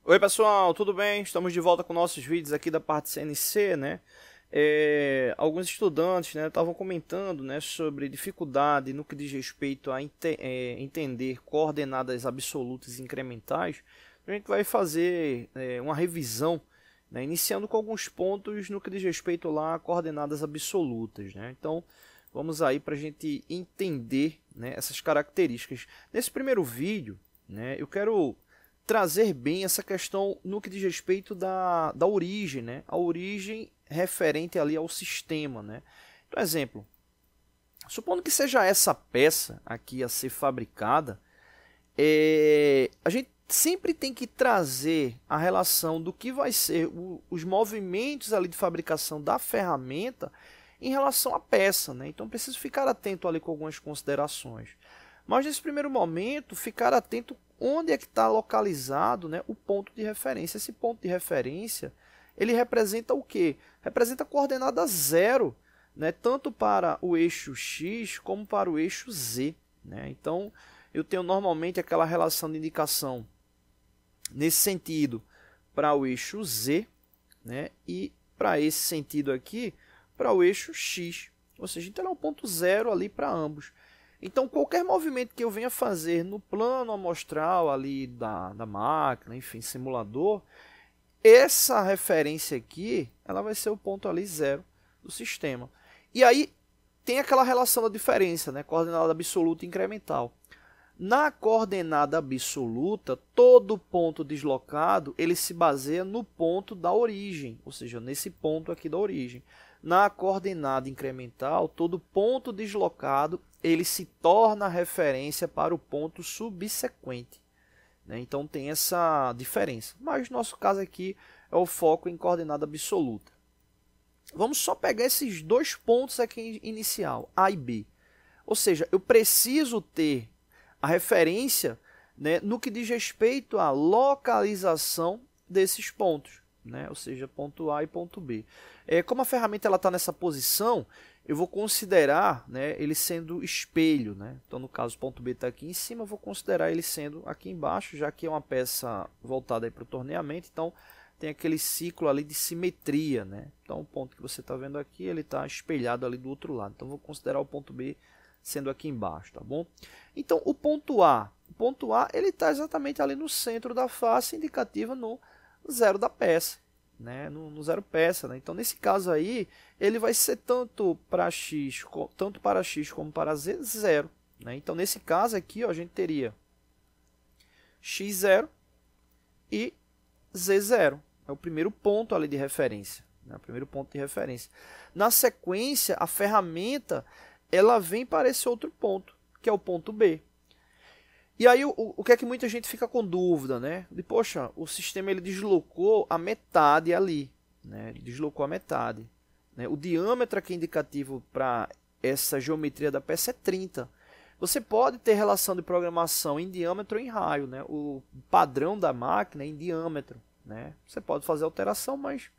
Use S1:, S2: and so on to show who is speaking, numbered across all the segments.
S1: Oi pessoal, tudo bem? Estamos de volta com nossos vídeos aqui da parte CNC, né? Alguns estudantes, né, estavam comentando, né, sobre dificuldade no que diz respeito a entender coordenadas absolutas e incrementais. A gente vai fazer uma revisão, né, iniciando com alguns pontos no que diz respeito lá a coordenadas absolutas, né? Então, vamos aí para a gente entender, né, essas características. Nesse primeiro vídeo, né, eu quero trazer bem essa questão no que diz respeito da origem, né? A origem referente ali ao sistema, né? Por exemplo, supondo que seja essa peça aqui a ser fabricada, a gente sempre tem que trazer a relação do que vai ser os movimentos ali de fabricação da ferramenta em relação à peça, né? Então preciso ficar atento ali com algumas considerações. Mas nesse primeiro momento, ficar atento onde é que está localizado, né, o ponto de referência. Esse ponto de referência, ele representa o quê? Representa a coordenada zero, né, tanto para o eixo X como para o eixo Z, né? Então, eu tenho normalmente aquela relação de indicação nesse sentido para o eixo Z, né, e para esse sentido aqui, para o eixo X. Ou seja, então é um ponto zero ali para ambos. Então, qualquer movimento que eu venha fazer no plano amostral ali da máquina, enfim, simulador, essa referência aqui, ela vai ser o ponto ali zero do sistema. E aí, tem aquela relação da diferença, né? Coordenada absoluta e incremental. Na coordenada absoluta, todo ponto deslocado, ele se baseia no ponto da origem, ou seja, nesse ponto aqui da origem. Na coordenada incremental, todo ponto deslocado, ele se torna referência para o ponto subsequente, né? Então tem essa diferença. Mas no nosso caso aqui é o foco em coordenada absoluta. Vamos só pegar esses dois pontos aqui inicial, A e B. Ou seja, eu preciso ter a referência, né, no que diz respeito à localização desses pontos, né? Ou seja, ponto A e ponto B. Como a ferramenta está nessa posição, eu vou considerar, né, ele sendo espelho, né? Então, no caso, o ponto B está aqui em cima, eu vou considerar ele sendo aqui embaixo, já que é uma peça voltada para o torneamento, então tem aquele ciclo ali de simetria, né? Então, o ponto que você está vendo aqui, ele está espelhado ali do outro lado. Então, vou considerar o ponto B sendo aqui embaixo, tá bom? Então, o ponto A ele está exatamente ali no centro da face, indicativa no zero da peça, né? No zero peça, né? Então, nesse caso aí, ele vai ser tanto para X como para Z, zero, né? Então, nesse caso aqui, ó, a gente teria x0 e z0. É o primeiro ponto ali de referência, né? O primeiro ponto de referência. Na sequência, a ferramenta ela vem para esse outro ponto, que é o ponto B. E aí o que é que muita gente fica com dúvida, né? De, poxa, o sistema ele deslocou a metade ali, né? Ele deslocou a metade, né? O diâmetro aqui indicativo para essa geometria da peça é 30. Você pode ter relação de programação em diâmetro ou em raio, né? O padrão da máquina é em diâmetro, né? Você pode fazer alteração, mas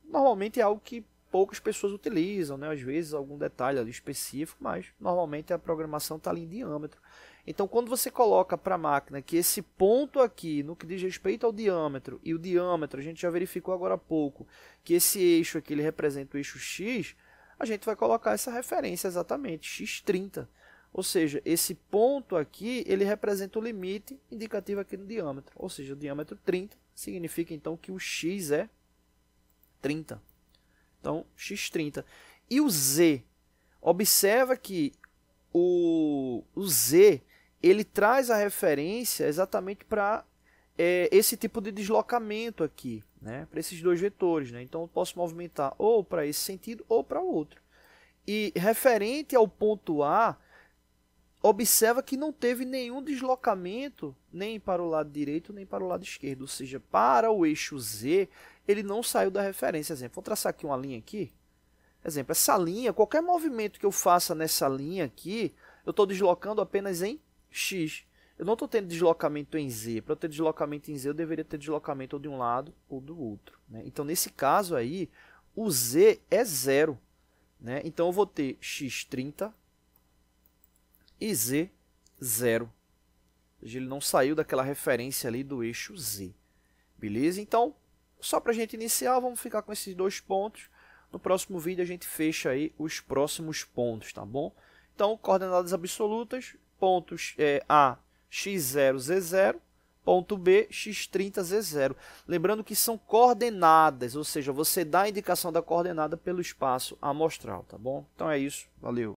S1: normalmente é algo que poucas pessoas utilizam, né? Às vezes algum detalhe ali específico, mas normalmente a programação está ali em diâmetro. Então, quando você coloca para a máquina que esse ponto aqui, no que diz respeito ao diâmetro, e o diâmetro, a gente já verificou agora há pouco, que esse eixo aqui ele representa o eixo X, a gente vai colocar essa referência exatamente, x30. Ou seja, esse ponto aqui, ele representa o limite indicativo aqui no diâmetro. Ou seja, o diâmetro 30 significa então que o x é 30. Então, x30. E o z? Observa que o z ele traz a referência exatamente para esse tipo de deslocamento aqui, né? Para esses dois vetores, né? Então, eu posso movimentar ou para esse sentido ou para o outro. E referente ao ponto A, observa que não teve nenhum deslocamento nem para o lado direito nem para o lado esquerdo. Ou seja, para o eixo Z, ele não saiu da referência. Exemplo, vou traçar aqui uma linha aqui. Exemplo, essa linha, qualquer movimento que eu faça nessa linha aqui, eu estou deslocando apenas em X. Eu não estou tendo deslocamento em Z. Para eu ter deslocamento em Z, eu deveria ter deslocamento ou de um lado ou do outro, né? Então, nesse caso aí, o Z é zero, né? Então, eu vou ter x30 e z0. seja, ele não saiu daquela referência ali do eixo Z. Beleza? Então, só para a gente iniciar, vamos ficar com esses 2 pontos. No próximo vídeo a gente fecha aí os próximos pontos, tá bom? Então, coordenadas absolutas, pontos A, x0, z0, ponto B, x30, z0. Lembrando que são coordenadas, ou seja, você dá a indicação da coordenada pelo espaço amostral, tá bom? Então é isso, valeu!